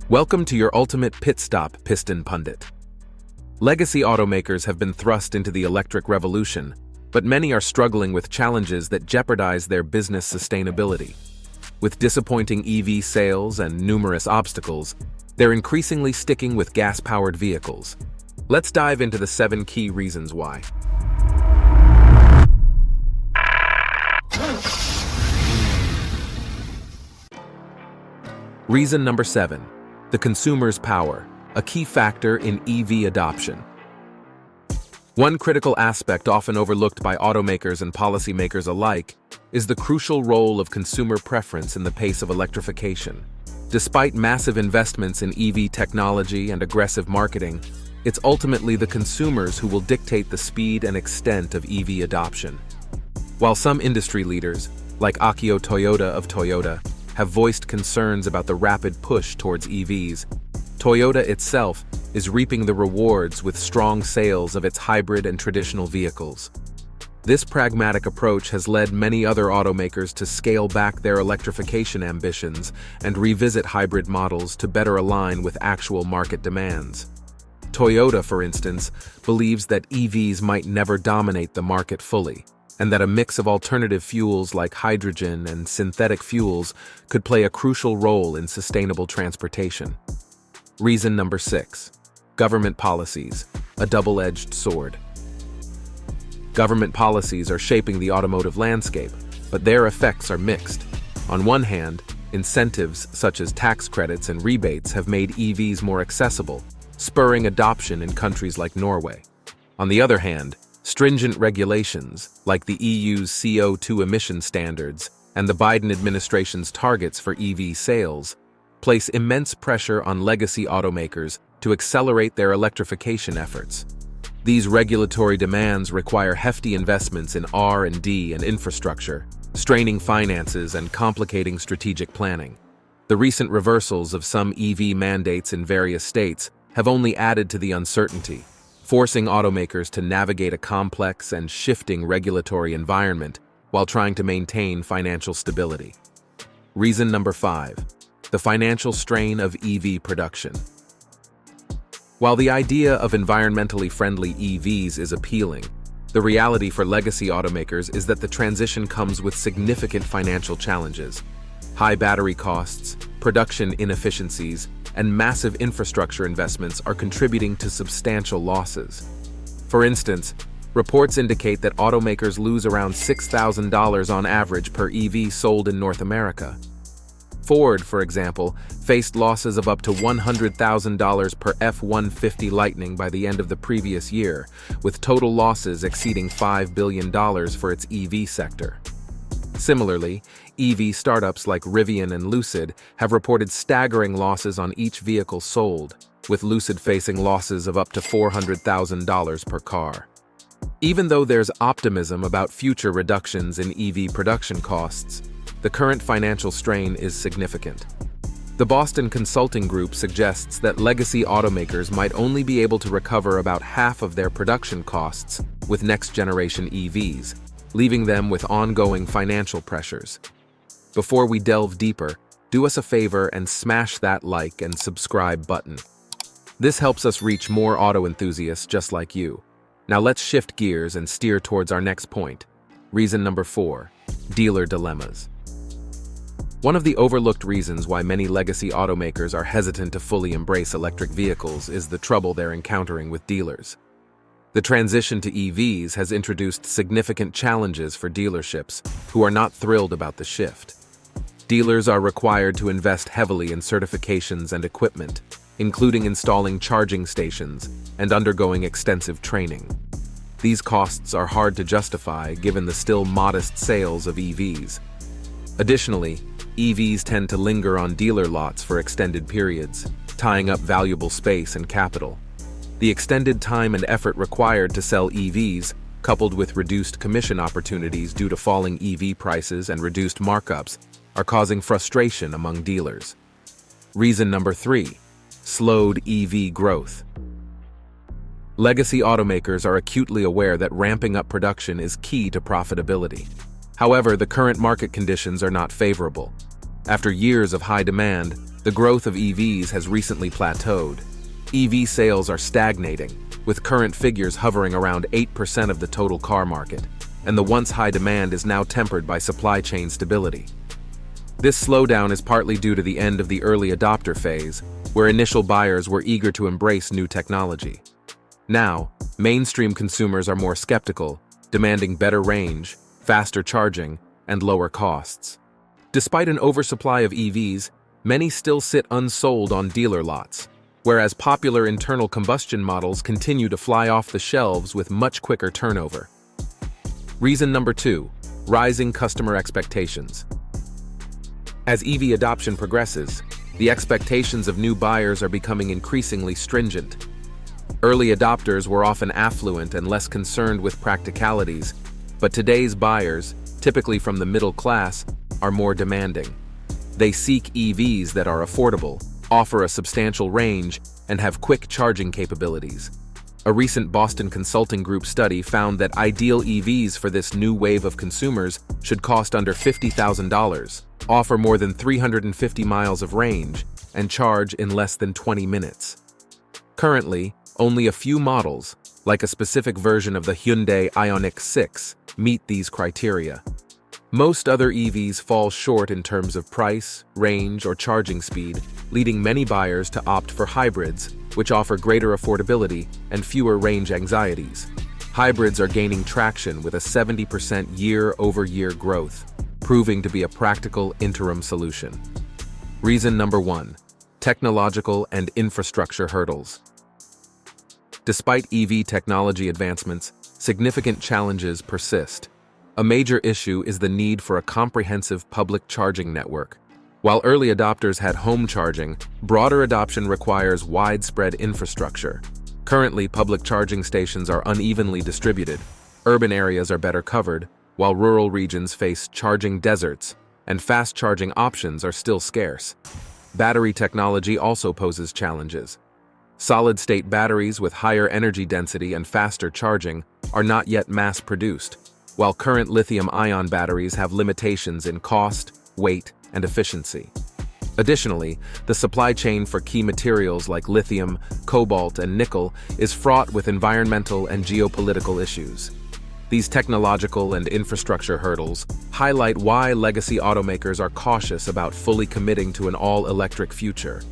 Welcome to your ultimate pit stop, Piston Pundit. Legacy automakers have been thrust into the electric revolution, but many are struggling with challenges that jeopardize their business sustainability. With disappointing EV sales and numerous obstacles, they're increasingly sticking with gas-powered vehicles. Let's dive into the 7 key reasons why. Reason number 7. The consumer's power, a key factor in EV adoption. One critical aspect often overlooked by automakers and policymakers alike is the crucial role of consumer preference in the pace of electrification. Despite massive investments in EV technology and aggressive marketing, it's ultimately the consumers who will dictate the speed and extent of EV adoption. While some industry leaders, like Akio Toyoda of Toyota, have voiced concerns about the rapid push towards EVs, Toyota itself is reaping the rewards with strong sales of its hybrid and traditional vehicles. This pragmatic approach has led many other automakers to scale back their electrification ambitions and revisit hybrid models to better align with actual market demands. Toyota, for instance, believes that EVs might never dominate the market fully, and that a mix of alternative fuels like hydrogen and synthetic fuels could play a crucial role in sustainable transportation. Reason number 6. Government policies, a double-edged sword. Government policies are shaping the automotive landscape, but their effects are mixed. On one hand, incentives such as tax credits and rebates have made EVs more accessible, spurring adoption in countries like Norway. On the other hand, stringent regulations, like the EU's CO2 emission standards and the Biden administration's targets for EV sales, place immense pressure on legacy automakers to accelerate their electrification efforts. These regulatory demands require hefty investments in R&D and infrastructure, straining finances and complicating strategic planning. The recent reversals of some EV mandates in various states have only added to the uncertainty, forcing automakers to navigate a complex and shifting regulatory environment while trying to maintain financial stability. Reason number 5. The financial strain of EV production. While the idea of environmentally friendly EVs is appealing, the reality for legacy automakers is that the transition comes with significant financial challenges. High battery costs, production inefficiencies, and massive infrastructure investments are contributing to substantial losses. For instance, reports indicate that automakers lose around $6,000 on average per EV sold in North America. Ford, for example, faced losses of up to $100,000 per F-150 Lightning by the end of the previous year, with total losses exceeding $5 billion for its EV sector. Similarly, EV startups like Rivian and Lucid have reported staggering losses on each vehicle sold, with Lucid facing losses of up to $400,000 per car. Even though there's optimism about future reductions in EV production costs, the current financial strain is significant. The Boston Consulting Group suggests that legacy automakers might only be able to recover about half of their production costs with next-generation EVs, leaving them with ongoing financial pressures. Before we delve deeper, do us a favor and smash that like and subscribe button. This helps us reach more auto enthusiasts just like you. Now let's shift gears and steer towards our next point. Reason number 4. Dealer dilemmas. One of the overlooked reasons why many legacy automakers are hesitant to fully embrace electric vehicles is the trouble they're encountering with dealers. The transition to EVs has introduced significant challenges for dealerships who are not thrilled about the shift. Dealers are required to invest heavily in certifications and equipment, including installing charging stations and undergoing extensive training. These costs are hard to justify given the still modest sales of EVs. Additionally, EVs tend to linger on dealer lots for extended periods, tying up valuable space and capital. The extended time and effort required to sell EVs, coupled with reduced commission opportunities due to falling EV prices and reduced markups, are causing frustration among dealers. Reason number 3. Slowed EV growth. Legacy automakers are acutely aware that ramping up production is key to profitability. However, the current market conditions are not favorable. After years of high demand, The growth of EVs has recently plateaued. EV sales are stagnating, with current figures hovering around 8% of the total car market, and the once high demand is now tempered by supply chain stability. This slowdown is partly due to the end of the early adopter phase, where initial buyers were eager to embrace new technology. Now, mainstream consumers are more skeptical, demanding better range, faster charging, and lower costs. Despite an oversupply of EVs, many still sit unsold on dealer lots, whereas popular internal combustion models continue to fly off the shelves with much quicker turnover. Reason number 2, rising customer expectations. As EV adoption progresses, the expectations of new buyers are becoming increasingly stringent. Early adopters were often affluent and less concerned with practicalities, but today's buyers, typically from the middle class, are more demanding. They seek EVs that are affordable, offer a substantial range, and have quick charging capabilities. A recent Boston Consulting Group study found that ideal EVs for this new wave of consumers should cost under $50,000, offer more than 350 miles of range, and charge in less than 20 minutes. Currently, only a few models, like a specific version of the Hyundai Ioniq 6, meet these criteria. Most other EVs fall short in terms of price, range, or charging speed, leading many buyers to opt for hybrids, which offer greater affordability and fewer range anxieties. Hybrids are gaining traction with a 70% year-over-year growth, proving to be a practical interim solution. Reason number 1, technological and infrastructure hurdles. Despite EV technology advancements, significant challenges persist. A major issue is the need for a comprehensive public charging network. While early adopters had home charging, broader adoption requires widespread infrastructure. Currently, public charging stations are unevenly distributed. Urban areas are better covered, while rural regions face charging deserts, and fast charging options are still scarce. Battery technology also poses challenges. Solid-state batteries with higher energy density and faster charging are not yet mass-produced, while current lithium-ion batteries have limitations in cost, weight, and efficiency. Additionally, the supply chain for key materials like lithium, cobalt, and nickel is fraught with environmental and geopolitical issues. These technological and infrastructure hurdles highlight why legacy automakers are cautious about fully committing to an all-electric future.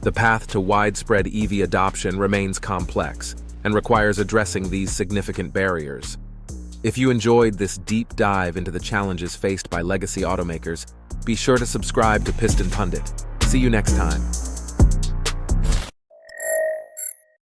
The path to widespread EV adoption remains complex and requires addressing these significant barriers. If you enjoyed this deep dive into the challenges faced by legacy automakers, be sure to subscribe to Piston Pundit. See you next time.